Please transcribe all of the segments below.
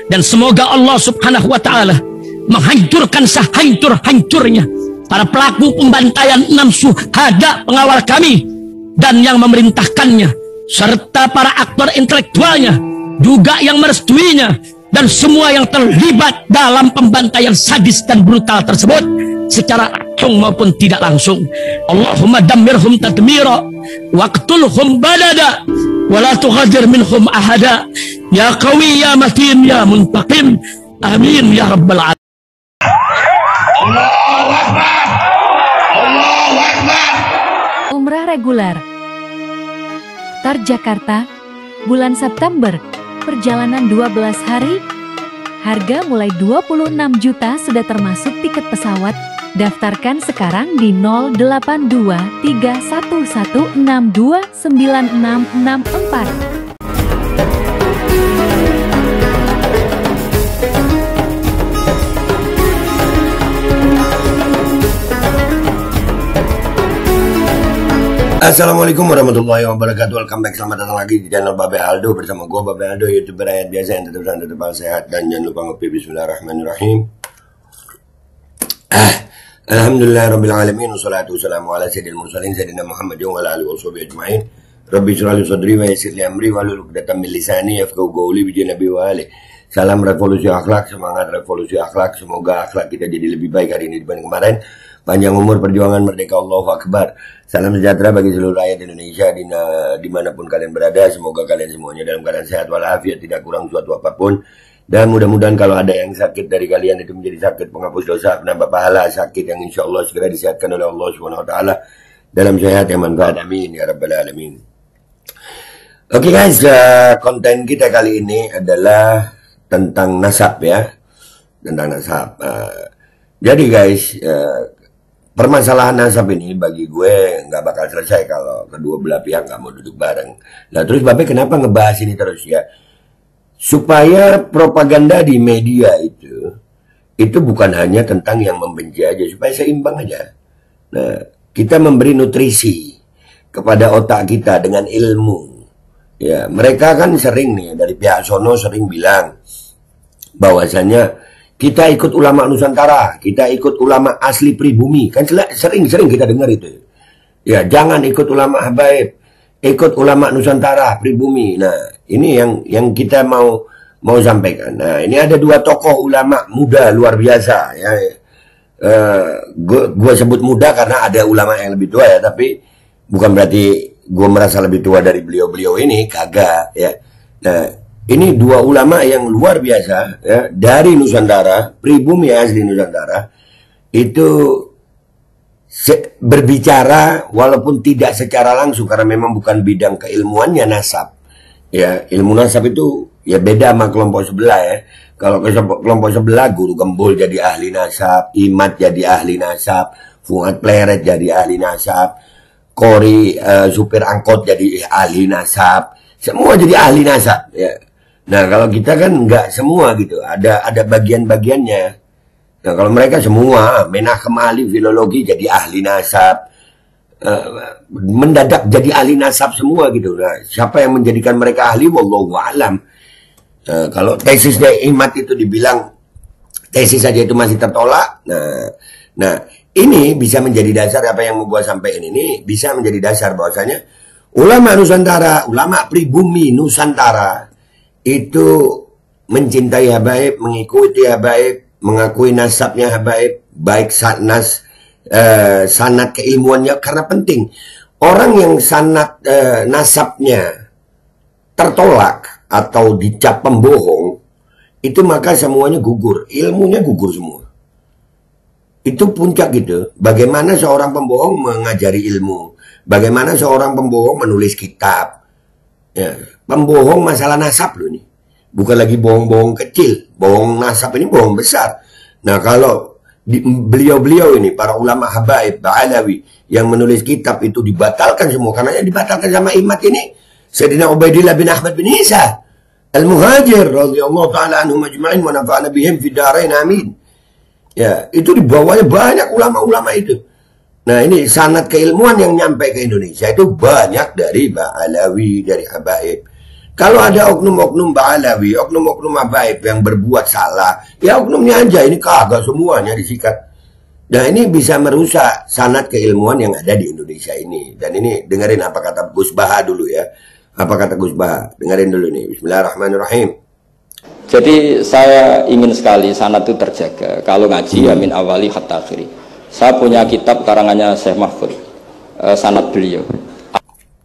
Dan semoga Allah subhanahu wa ta'ala menghancurkan sehancur-hancurnya para pelaku pembantaian 6 syuhada pengawal kami dan yang memerintahkannya, serta para aktor intelektualnya juga yang merestuinya, dan semua yang terlibat dalam pembantaian sadis dan brutal tersebut secara langsung maupun tidak langsung. Allahumma dammirhum tadmira waqtulhum badada wala tughadir minhum ahada ya qawi ya matin ya muntaqim amin ya rabbal alamin. Allahu Akbar, Allahu Akbar. Umrah reguler Tar Jakarta bulan September, perjalanan 12 hari, harga mulai 26 juta sudah termasuk tiket pesawat. Daftarkan sekarang di 082311629664. Assalamualaikum warahmatullahi wabarakatuh. Welcome back, selamat datang lagi di channel Babe Aldo. Bersama gue Babe Aldo, youtuber rakyat biasa yang tetap sehat. Dan jangan lupa ngopi. Bismillahirrahmanirrahim. Alhamdulillah Rabbil Alamin. Wassalatu wassalamu ala sayyidil mursalin Sayyidina Muhammad wa ala alihi wa sahbihi ajma'in. Rabbi shrah li sadri wa yassir li amri wahlul 'uqdatam min lisani yafqahu qawli bi Nabi wa ali. Salam revolusi akhlak, semangat revolusi akhlak. Semoga akhlak kita jadi lebih baik hari ini dibanding kemarin. Panjang umur, perjuangan, merdeka, Allahu Akbar. Salam sejahtera bagi seluruh rakyat Indonesia dimanapun kalian berada. Semoga kalian semuanya dalam keadaan sehat walafiat, tidak kurang suatu apapun. Dan mudah-mudahan kalau ada yang sakit dari kalian itu menjadi sakit penghapus dosa, penambah pahala, sakit yang insya Allah segera disehatkan oleh Allah Subhanahu Wa Taala dalam sehat yang manfaat. Amin ya Rabbal Alamin. Oke guys, konten kita kali ini adalah tentang nasab ya, tentang nasab. Jadi guys, permasalahan nasab ini bagi gue nggak bakal selesai kalau kedua belah pihak nggak mau duduk bareng. Nah terus Babe kenapa ngebahas ini terus ya? Supaya propaganda di media itu bukan hanya tentang yang membenci aja, supaya seimbang aja. Nah kita memberi nutrisi kepada otak kita dengan ilmu. Ya mereka kan sering nih dari pihak sono sering bilang bahwasannya kita ikut ulama Nusantara, kita ikut ulama asli pribumi. Kan sering-sering kita dengar itu. Ya, jangan ikut ulama habaib, ikut ulama Nusantara pribumi. Nah, ini yang kita mau sampaikan. Nah, ini ada dua tokoh ulama muda luar biasa. Ya, gue sebut muda karena ada ulama yang lebih tua ya, tapi bukan berarti gue merasa lebih tua dari beliau-beliau ini, kagak ya. Nah, ini dua ulama yang luar biasa ya, dari Nusantara, pribumi asli Nusantara, itu berbicara walaupun tidak secara langsung karena memang bukan bidang keilmuannya nasab. Ya, ilmu nasab itu ya beda sama kelompok sebelah ya. Kalau kelompok sebelah Guru Gembul jadi ahli nasab, Imat jadi ahli nasab, Fuad Pleret jadi ahli nasab, Kori supir angkot jadi ahli nasab, semua jadi ahli nasab ya. Nah kalau kita kan nggak semua gitu, ada bagian-bagiannya. Nah kalau mereka semua Menachem ahli filologi jadi ahli nasab, mendadak jadi ahli nasab semua gitu. Nah siapa yang menjadikan mereka ahli? Wallahu a'lam. Kalau tesisnya Imat itu dibilang tesis saja itu masih tertolak. Nah ini bisa menjadi dasar apa yang mau gua sampaikan ini bisa menjadi dasar bahwasanya ulama Nusantara, ulama pribumi Nusantara itu mencintai habaib, mengikuti habaib, mengakui nasabnya habaib, baik sanad keilmuannya, karena penting. Orang yang sanad nasabnya tertolak atau dicap pembohong, itu maka semuanya gugur, ilmunya gugur semua. Itu puncak gitu. Bagaimana seorang pembohong mengajari ilmu, bagaimana seorang pembohong menulis kitab. Ya, pembohong masalah nasab loh ini. Bukan lagi bohong-bohong kecil. Bohong nasab ini bohong besar. Nah kalau beliau-beliau ini, para ulama habaib, Ba'alawi, yang menulis kitab itu dibatalkan semua. Karena yang dibatalkan sama Imat ini, Sayyidina Ubaidillah bin Ahmad bin Isa Al-Muhajir, radhiyallahu ta'ala anhum ajma'in, wa nafa'ana bihim fid dharain amin. Ya, itu dibawanya banyak ulama-ulama itu. Nah ini sanad keilmuan yang nyampe ke Indonesia itu banyak dari Ba'alawi, dari habaib. Kalau ada oknum-oknum Ba'alawi, oknum-oknum Habaib yang berbuat salah, ya oknumnya aja, ini kagak semuanya disikat. Nah ini bisa merusak sanad keilmuan yang ada di Indonesia ini. Dan ini dengerin apa kata Gus Baha dulu ya. Apa kata Gus Baha? Dengerin dulu nih. Bismillahirrahmanirrahim. Jadi saya ingin sekali sanad itu terjaga. Kalau ngaji ya min awali hatta akhiri. Saya punya kitab karangannya Syekh Mahfud, sanad beliau.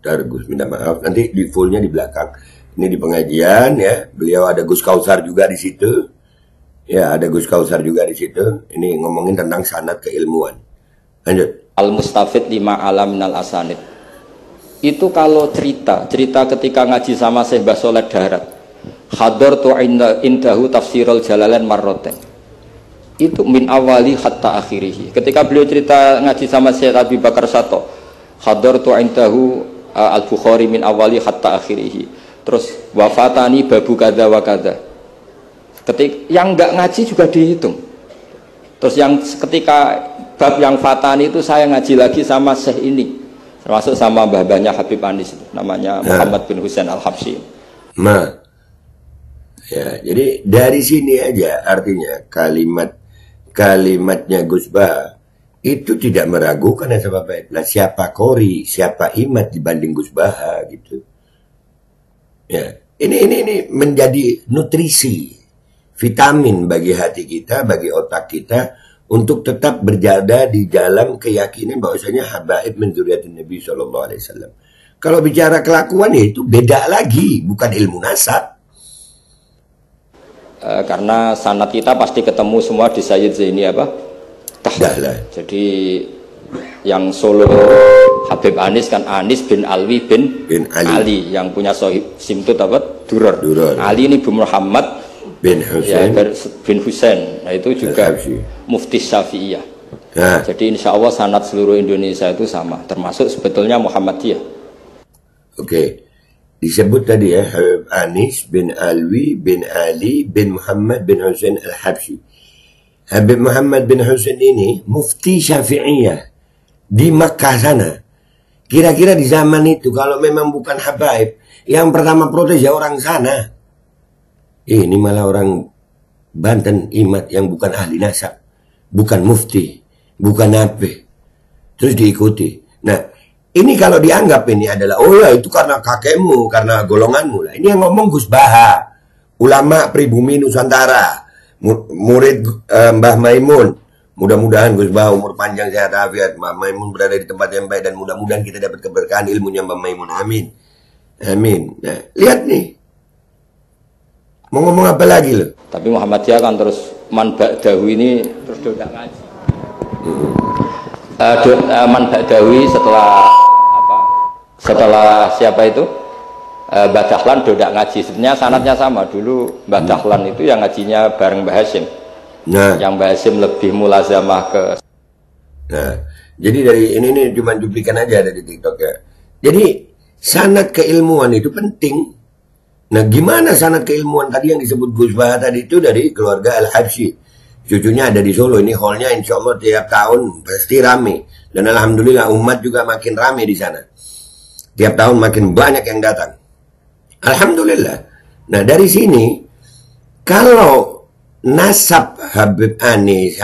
Gus minta maaf, nanti di fullnya di belakang. Ini di pengajian ya, beliau ada Gus Kausar juga di situ. Ya, ada Gus Kausar juga di situ. Ini ngomongin tentang sanad keilmuan. Lanjut. Al-Mustafid lima alam minal asanid. Itu kalau cerita ketika ngaji sama Syekh Basoleh Darat. Hadartu indahu tafsirul jalalain marroten. Itu min awali hatta akhirihi. Ketika beliau cerita ngaji sama Syekh Abi Bakar Sato, hadartu indahu al-Bukhari min awali hatta akhirihi. Terus wafatani babu kada wa kada. Ketika yang enggak ngaji juga dihitung. Terus yang ketika bab yang fatani itu saya ngaji lagi sama Syekh ini, termasuk sama mbah-mbahnya Habib Anis, namanya Muhammad bin Husain Al-Habsyi. Ya, jadi dari sini aja artinya kalimatnya Gus Bah itu tidak meragukan sebab baiklah siapa Qori, siapa Imad dibanding Gus Bah gitu. Ya, ini menjadi nutrisi, vitamin bagi hati kita, bagi otak kita untuk tetap berjada di dalam keyakinan bahwasanya habaib min dzurriyyatin Nabi sallallahu alaihi wasallam. Kalau bicara kelakuan ya itu beda lagi, bukan ilmu nasab. Karena sanad kita pasti ketemu semua di Sayyid Zaini apa? Dahlan. Jadi yang Solo Habib Anis kan Anis bin Alwi bin Ali yang punya sohib simtut apa? Durar. Ali ini bin Muhammad bin Husain. Ya, bin Husain. Nah itu juga Mufti Syafi'iyah. Jadi insya Allah sanad seluruh Indonesia itu sama, termasuk sebetulnya Muhammadiyah. Oke. Disebut tadi ya, Habib Anis bin Alwi bin Ali bin Muhammad bin Husain Al-Habsyi. Habib Muhammad bin Husain ini mufti Syafi'iyah di Makkah sana. Kira-kira di zaman itu kalau memang bukan habaib, yang pertama protes ya orang sana. Ini malah orang Banten Imad yang bukan ahli nasab, bukan mufti, bukan nabi. Terus diikuti. Nah, ini kalau dianggap ini adalah, oh ya itu karena kakekmu, karena golonganmu lah. Ini yang ngomong Gus Baha, ulama pribumi Nusantara, murid Mbah Maimun. Mudah-mudahan Gus Baha umur panjang sehat afiat, Mbah Maimun berada di tempat yang baik dan mudah-mudahan kita dapat keberkahan ilmunya Mbah Maimun. Amin. Amin. Nah, lihat nih. Mau ngomong apa lagi loh? Tapi Muhammadiyah kan terus man ba'dahu ini terus dodak ngaji. Man ba'dawi setelah siapa itu Mbah Dahlan dodak ngaji. Sebenarnya sanadnya sama. Dulu Mbah Dahlan itu yang ngajinya bareng Mbah Hasyim. Nah, yang Mbah Hasyim lebih mulazamah ke. Nah, jadi dari ini cuma cuplikan aja dari TikTok ya. Jadi sanad keilmuan itu penting. Nah, gimana sanad keilmuan tadi yang disebut Gus Bah tadi itu dari keluarga Al-Habsyi. Cucunya ada di Solo. Ini hallnya insya Allah tiap tahun pasti rame. Dan alhamdulillah umat juga makin rame di sana. Tiap tahun makin banyak yang datang. Alhamdulillah. Nah dari sini, kalau nasab Habib Anis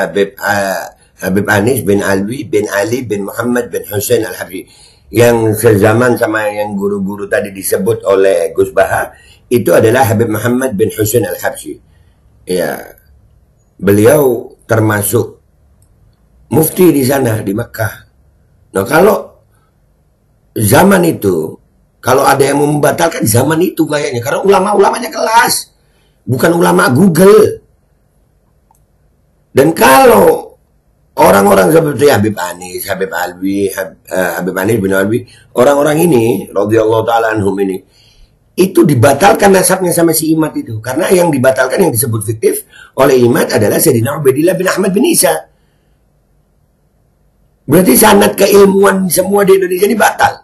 bin Alwi bin Ali bin Muhammad bin Husain Al-Habsyi yang sezaman sama yang guru-guru tadi disebut oleh Gus Baha, itu adalah Habib Muhammad bin Husain Al-Habsyi. Ya. Beliau termasuk mufti di sana, di Makkah. Nah kalau zaman itu, kalau ada yang membatalkan zaman itu kayaknya, karena ulama-ulamanya kelas, bukan ulama Google. Dan kalau orang-orang seperti Habib Anis, Habib Anis bin Alwi, orang-orang ini, radhiyallahu ta'ala anhum ini, itu dibatalkan nasabnya sama si Imad itu. Karena yang dibatalkan, yang disebut fiktif oleh Imad adalah Sayyidina Ubaidillah bin Ahmad bin Isa. Berarti sanad keilmuan semua di Indonesia ini batal.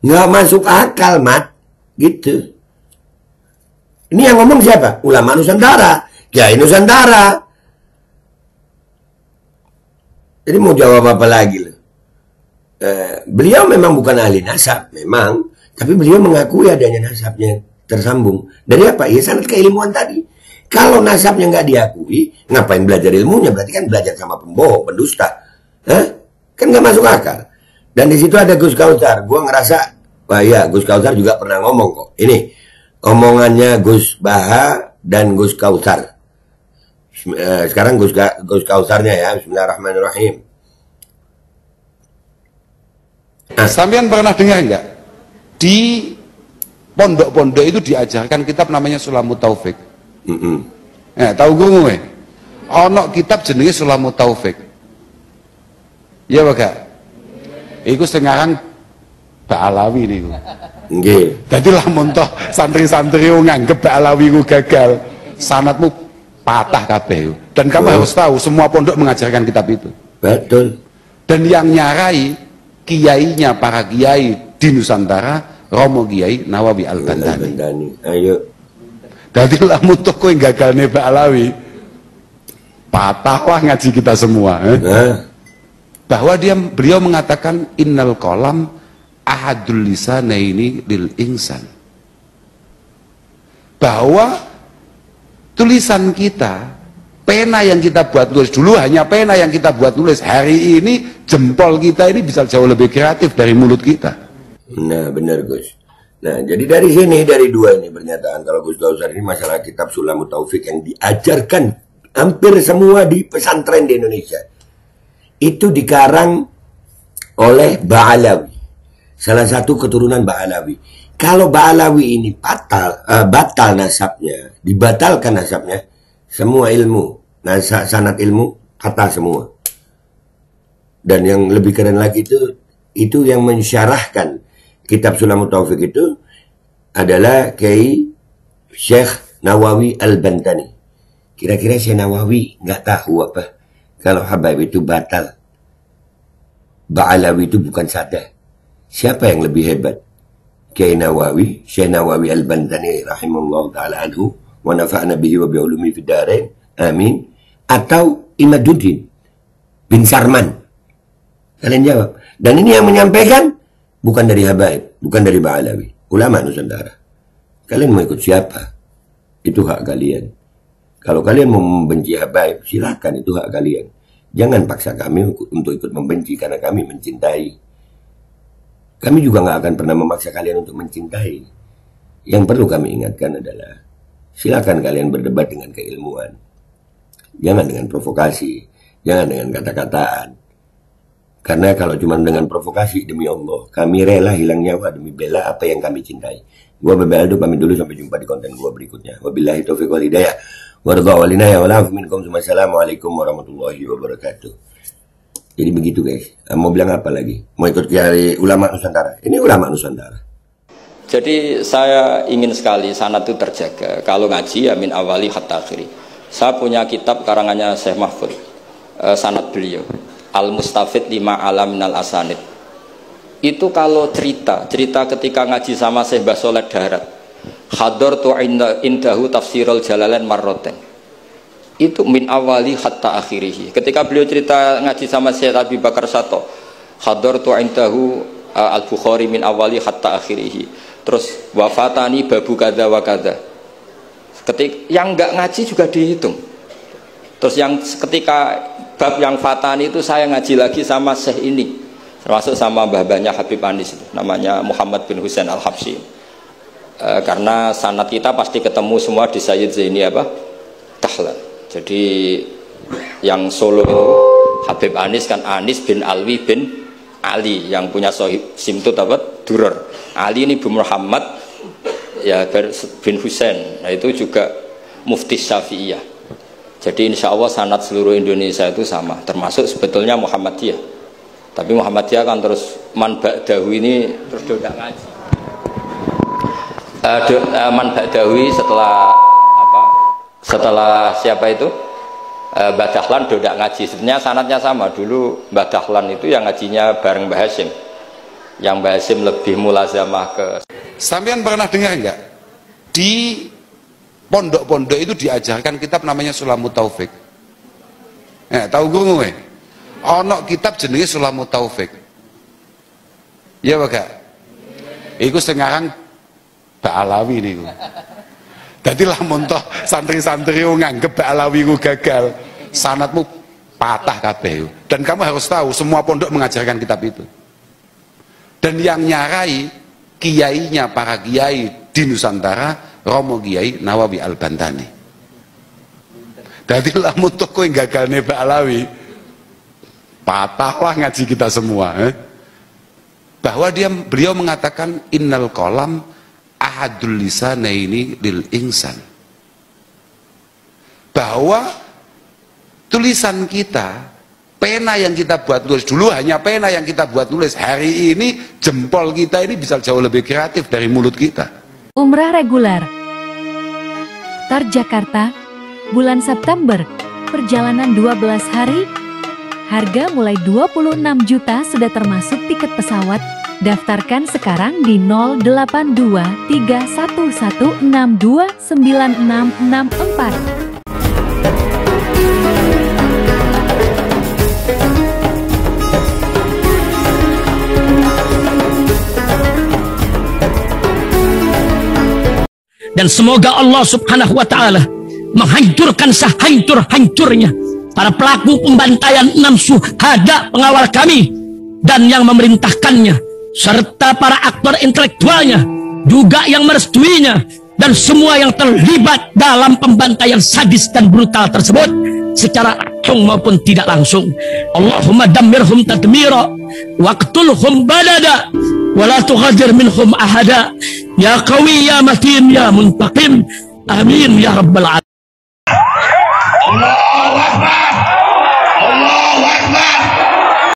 Nggak masuk akal, Mat. Gitu. Ini yang ngomong siapa? Ulama Nusantara. Kiai Nusantara. Jadi mau jawab apa lagi loh? Beliau memang bukan ahli nasab, memang. Tapi beliau mengakui adanya nasabnya tersambung. Dari apa? Ya sanad keilmuan tadi. Kalau nasabnya nggak diakui, ngapain belajar ilmunya? Berarti kan belajar sama pembohong, pendusta. Hah? Kan nggak masuk akal. Dan di situ ada Gus Kautsar. Gue ngerasa, wah ya Gus Kautsar juga pernah ngomong kok. Ini omongannya Gus Baha dan Gus Kautsar. Sekarang Gus Kautsarnya ya. Bismillahirrahmanirrahim. Sampean pernah dengar nggak? Di pondok-pondok itu diajarkan kitab namanya Sulamut Taufik. Tahu gue? Ono kitab jenenge Sulamut Taufik. Iya Pak? Iku sekarang Mbak Alawi niku. Nggih. Dadi lamun toh santri-santri nganggep Mbak Alawi ku gagal, sanadmu patah kabeh. Dan kamu harus tahu semua pondok mengajarkan kitab itu. Betul. Dan yang nyarai kiainya para kiai di Nusantara, Romo Kiai Nawawi Al-Bandani. Ayo. Dadi lamun toh kowe gagalne Mbak Alawi, patahlah ngaji kita semua. Bahwa beliau mengatakan innal qalam ahadul lisanaini lil insan. Bahwa tulisan kita, pena yang kita buat tulis dulu hanya pena yang kita buat tulis. Hari ini jempol kita ini bisa jauh lebih kreatif dari mulut kita. Nah, benar Gus. Nah, jadi dari sini, dari dua ini pernyataan kalau Gus Kautsar ini masalah kitab Sulamut Taufik yang diajarkan hampir semua di pesantren di Indonesia. Itu dikarang oleh Ba'alawi. Salah satu keturunan Ba'alawi. Kalau Ba'alawi ini batal nasabnya, dibatalkan nasabnya, semua ilmu, sanad ilmu, patah semua. Dan yang lebih keren lagi itu yang mensyarahkan kitab Sulamut Taufik itu adalah Kiai Syekh Nawawi Al-Bantani. Kira-kira Syekh Nawawi nggak tahu apa kalau Habaib itu batal, Ba'alawi itu bukan sadah. Siapa yang lebih hebat? Kiai Nawawi, Syekh Nawawi Al-Bantani rahimahullah ta'ala anhu wa nafa'na bihi wa bi'ulumi fid dharain amin, atau Imaduddin bin Sarman? Kalian jawab. Dan ini yang menyampaikan bukan dari Habaib, bukan dari Ba'alawi, ulama Nusantara. Kalian mau ikut siapa? Itu hak kalian. Kalau kalian mau membenci Habaib, silakan, itu hak kalian. Jangan paksa kami untuk ikut membenci karena kami mencintai. Kami juga nggak akan pernah memaksa kalian untuk mencintai. Yang perlu kami ingatkan adalah silakan kalian berdebat dengan keilmuan. Jangan dengan provokasi, jangan dengan kata-kataan. Karena kalau cuma dengan provokasi, demi Allah, kami rela hilang nyawa demi bela apa yang kami cintai. Gua Bebe Aldo pamit dulu, sampai jumpa di konten gua berikutnya. Wabillahi taufiq wal hidayah. Waridha wal inayah wal afu minkum. Assalamualaikum warahmatullahi wabarakatuh. Jadi begitu guys. Mau bilang apa lagi? Mau ikut dari ulama Nusantara? Ini ulama Nusantara. Jadi saya ingin sekali sanad itu terjaga. Kalau ngaji ya min awali hatta akhiri. Saya punya kitab karangannya Syekh Mahfud, sanad beliau Al-Mustafid lima alam minal asanid. Itu kalau cerita ketika ngaji sama Syekh Basolet Darat, hadartu indahu tafsirul jalalain marroten. Itu min awali hatta akhirihi. Ketika beliau cerita ngaji sama Syekh Abi Bakar Sato, hadartu indahu al-Bukhari min awali hatta akhirihi. Terus wafatani babu kada wa kada. Yang enggak ngaji juga dihitung. Terus yang ketika bab yang fatani itu saya ngaji lagi sama Syekh ini, termasuk sama mbah-mbahnya Habib Anis, namanya Muhammad bin Husain Al-Habsyi. Karena sanad kita pasti ketemu semua di Sayyid Zaini Dahlan. Jadi yang Solo Habib Anis kan Anis bin Alwi bin Ali, yang punya Sohib Simtut Duror. Ali ini bin Muhammad ya bin Husain. Nah itu juga mufti Syafi'iyah. Jadi insya Allah sanad seluruh Indonesia itu sama, termasuk sebetulnya Muhammadiyah. Tapi Muhammadiyah kan terus man ba'dahu ini terus dodak ngaji. Man ba'dahu setelah siapa itu? Mbah Dahlan dodak ngaji. Sebenarnya sanadnya sama. Dulu Mbah Dahlan itu yang ngajinya bareng Mbah Hasyim. Yang Mbah Hasyim lebih mulazamah ke. Sampean pernah dengar enggak? Di pondok-pondok itu diajarkan kitab namanya Sulamut Taufik. Tahu guru gue? Ono kitab jenenge Sulamut Taufik. Ya Pak. Iku sekarang Mbak Alawi niku. Dadi lamun toh santri-santri nganggep Mbak Alawi ku gagal, sanadmu patah kabeh. Dan kamu harus tahu semua pondok mengajarkan kitab itu. Dan yang nyarai kiainya para kiai di Nusantara, Romo Kiai Nawawi Al-Bantani. Dadi lamun toh kowe gagalne Mbak Alawi, patahlah ngaji kita semua. Bahwa beliau mengatakan innal qalam ahadul lisanaini lil insan. Bahwa tulisan kita, pena yang kita buat tulis dulu hanya pena yang kita buat tulis. Hari ini jempol kita ini bisa jauh lebih kreatif dari mulut kita. Umrah reguler Tar Jakarta, bulan September, perjalanan 12 hari, harga mulai 26 juta sudah termasuk tiket pesawat. Daftarkan sekarang di 082311629664. Dan semoga Allah subhanahu wa ta'ala menghancurkan sehancur-hancurnya para pelaku pembantaian 6 syuhada pengawal kami dan yang memerintahkannya, serta para aktor intelektualnya, juga yang merestuinya, dan semua yang terlibat dalam pembantaian sadis dan brutal tersebut secara langsung maupun tidak langsung. Allahumma dammirhum tadmira waqtulhum balada wala tughadir minhum ahada ya qawi ya matin ya muntaqim amin ya rabbal alamin. Allahu Akbar.